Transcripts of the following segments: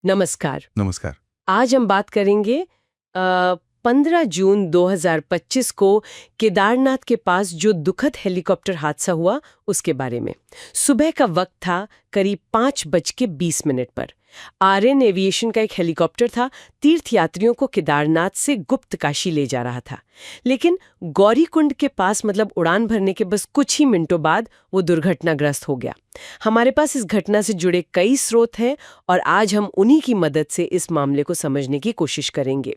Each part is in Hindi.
नमस्कार। नमस्कार। आज हम बात करेंगे 15 जून 2025 को केदारनाथ के पास जो दुखद हेलीकॉप्टर हादसा हुआ उसके बारे में। सुबह का वक्त था करीब 5:20 पर। आर्यन एविएशन का एक हेलीकॉप्टर था, तीर्थयात्रियों को केदारनाथ से गुप्त काशी ले जा रहा था। लेकिन गौरीकुंड के पास उड़ान भरने के बस कुछ ही मिनटों बाद वो दुर्घटनाग्रस्त हो गया। हमारे पास इस घटना से जुड़े कई स्रोत हैं और आज हम उन्हीं की मदद से इस मामले को समझने की कोशिश करेंगे।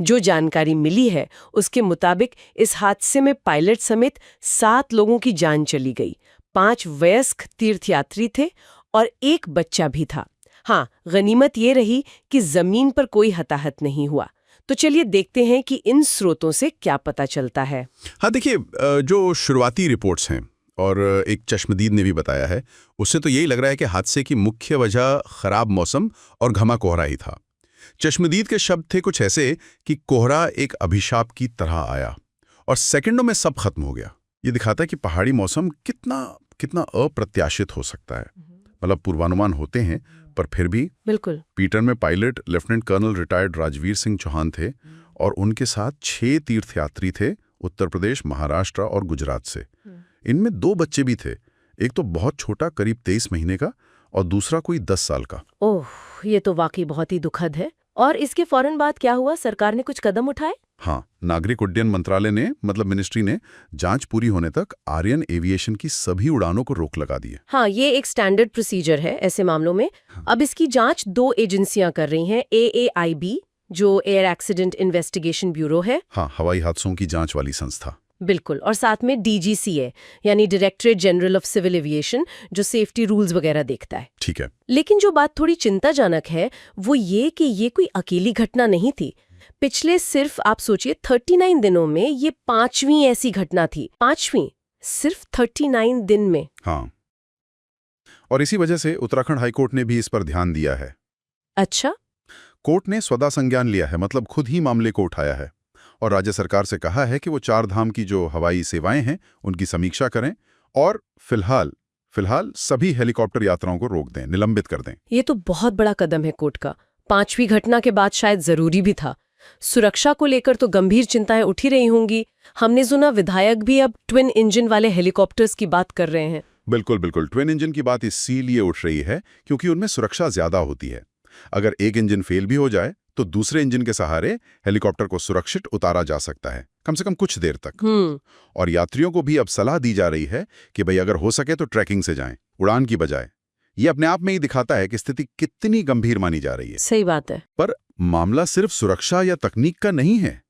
जो जानकारी मिली है उसके मुताबिक इस हादसे में पायलट समेत 7 लोगों की जान चली गई। 5 वयस्क तीर्थयात्री थे और एक बच्चा भी था। हाँ, गनीमत ये रही कि जमीन पर कोई हताहत नहीं हुआ। तो चलिए देखते हैं कि इन स्रोतों से क्या पता चलता है। हाँ देखिए, जो शुरुआती रिपोर्ट्स हैं और एक चश्मदीद ने भी बताया है, उससे तो यही लग रहा है कि हादसे की मुख्य वजह खराब मौसम और घना कोहरा ही था। चश्मदीद के शब्द थे कुछ ऐसे कि कोहरा एक अभिशाप की तरह आया और सेकंडों में सब खत्म हो गया। ये दिखाता है कि पहाड़ी मौसम कितना अप्रत्याशित हो सकता है। पूर्वानुमान होते हैं पर फिर भी। बिल्कुल। पीटर में pilot lieutenant colonel retired Rajveer Singh Chauhan थे और उनके साथ 6 तीर्थयात्री थे, उत्तर प्रदेश, महाराष्ट्र और गुजरात से। इनमें 2 बच्चे भी थे, एक तो बहुत छोटा करीब 23 महीने का और दूसरा कोई 10 साल का। ओह, ये तो वाकई बहुत ही दुखद है। और इसके फौरन बाद क्या हुआ? सरकार ने कुछ कदम उठाए? हाँ, नागरिक उड्डयन मंत्रालय ने मिनिस्ट्री ने जांच पूरी होने तक आर्यन एविएशन की सभी उड़ानों को रोक लगा दी है। हाँ, ये एक स्टैंडर्ड प्रोसीजर है ऐसे मामलों में। हाँ। अब इसकी जांच 2 एजेंसियां कर रही हैं। AAIB जो एयर एक्सीडेंट इन्वेस्टिगेशन ब्यूरो है। हाँ, हवाई हादसों की जांच वाली संस्था। बिल्कुल। और साथ में DGCA यानी directorate general of civil aviation, जो सेफ्टी रूल्स वगैरह देखता है। ठीक है। लेकिन जो बात थोड़ी चिंताजनक है वो ये कि ये कोई अकेली घटना नहीं थी। पिछले सिर्फ आप सोचिए 39 दिनों में ये 5वीं ऐसी घटना थी। 5वीं सिर्फ 39 दिन में। हाँ, और इसी वजह से उत्तराखंड हाईकोर्ट ने भी इस पर ध्यान दिया है। अच्छा। कोर्ट ने स्वदा संज्ञान लिया है, खुद ही मामले को उठाया है और राज्य सरकार से कहा है कि वो 4 धाम की जो हवाई सेवाएं हैं उनकी समीक्षा करें और फिलहाल सभी हेलीकॉप्टर यात्राओं को रोक दें, निलंबित कर दें। ये तो बहुत बड़ा कदम है कोर्ट का। 5वीं घटना के बाद शायद जरूरी भी था। सुरक्षा को लेकर तो गंभीर चिंताएं उठी रही होंगी। हमने सुना विधायक भी अब ट्विन इंजन वाले हेलीकॉप्टर्स की बात कर रहे हैं। बिल्कुल। ट्विन इंजन की बात इसीलिए उठ रही है क्योंकि उनमें सुरक्षा ज्यादा होती है। अगर एक इंजन फेल भी हो जाए तो दूसरे इंजन के सहारे हेलीकॉप्टर को सुरक्षित उतारा जा सकता है, कम से कम कुछ देर तक। और यात्रियों को भी अब सलाह दी जा रही है कि भाई अगर हो सके तो ट्रैकिंग से जाएं, उड़ान की बजाय। ये अपने आप में ही दिखाता है कि स्थिति कितनी गंभीर मानी जा रही है। सही बात है। पर मामला सिर्फ सुरक्षा या तकनीक का नहीं है।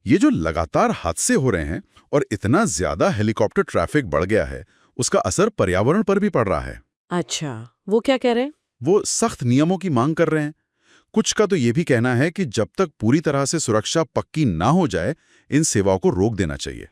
ये जो लगातार हादसे हो रहे हैं और इतना ज्यादा हेलीकॉप्टर ट्रैफिक बढ़ गया है, उसका असर पर्यावरण पर भी पड़ रहा है। अच्छा, वो क्या कह रहे हैं? वो सख्त नियमों की मांग कर रहे हैं। कुछ का तो ये भी कहना है कि जब तक पूरी तरह से सुरक्षा पक्की ना हो जाए, इन सेवाओं को रोक देना चाहिए।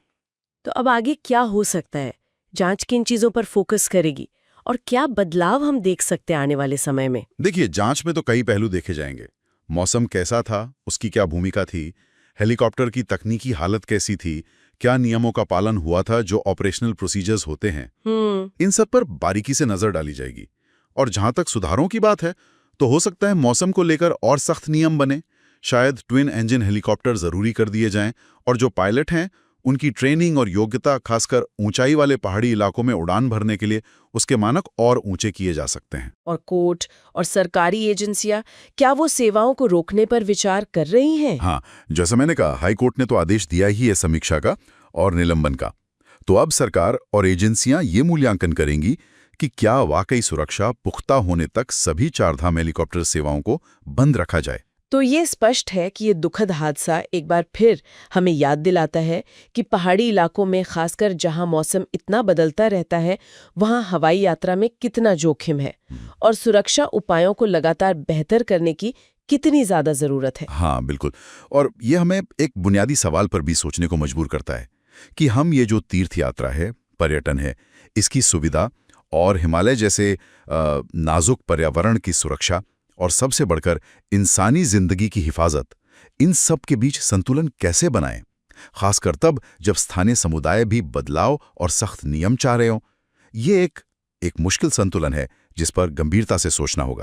तो अब आगे क्या हो सकता है? जांच किन चीजों पर फोकस करेगी और क्या बदलाव हम देख सकते हैं आने वाले समय में? देखिए, जांच में तो कई पहलू देखे जाएंगे। मौसम कैसा था, उसकी क्या भूमिका थी, हेलीकॉप्टर की तकनीकी हालत कैसी थी, क्या नियमों का पालन हुआ था जो ऑपरेशनल प्रोसीजर्स होते हैं। इन सब पर बारीकी से नजर डाली जाएगी। और जहां तक सुधारों की बात है तो हो सकता है मौसम को लेकर और सख्त नियम बने। शायद ट्विन इंजन हेलीकॉप्टर जरूरी कर दिए जाएं और जो पायलट हैं उनकी ट्रेनिंग और योग्यता, खासकर ऊंचाई वाले पहाड़ी इलाकों में उड़ान भरने के लिए, उसके मानक और ऊंचे किए जा सकते हैं। और कोर्ट और सरकारी एजेंसियां क्या वो सेवाओं को रोकने पर विचार कर रही हैं? हाँ, जैसा मैंने कहा, हाईकोर्ट ने तो आदेश दिया ही है समीक्षा का और निलंबन का। तो अब सरकार और एजेंसियां ये मूल्यांकन करेंगी कि क्या वाकई सुरक्षा पुख्ता होने तक सभी 4 धाम हेलीकॉप्टर सेवाओं को बंद रखा जाए। तो ये स्पष्ट है कि ये दुखद हादसा एक बार फिर हमें याद दिलाता है कि पहाड़ी इलाकों में, खासकर जहां मौसम इतना बदलता रहता है, वहां हवाई यात्रा में कितना जोखिम है और सुरक्षा उपायों को लगातार बेहतर करने की कितनी ज्यादा जरूरत है। हाँ बिल्कुल। और ये हमें एक बुनियादी सवाल पर भी सोचने को मजबूर करता है कि हम ये जो तीर्थ यात्रा है, पर्यटन है, इसकी सुविधा और हिमालय जैसे नाजुक पर्यावरण की सुरक्षा और सबसे बढ़कर इंसानी जिंदगी की हिफाजत, इन सब के बीच संतुलन कैसे बनाएं, खासकर तब जब स्थानीय समुदाय भी बदलाव और सख्त नियम चाह रहे हों। ये एक मुश्किल संतुलन है जिस पर गंभीरता से सोचना होगा।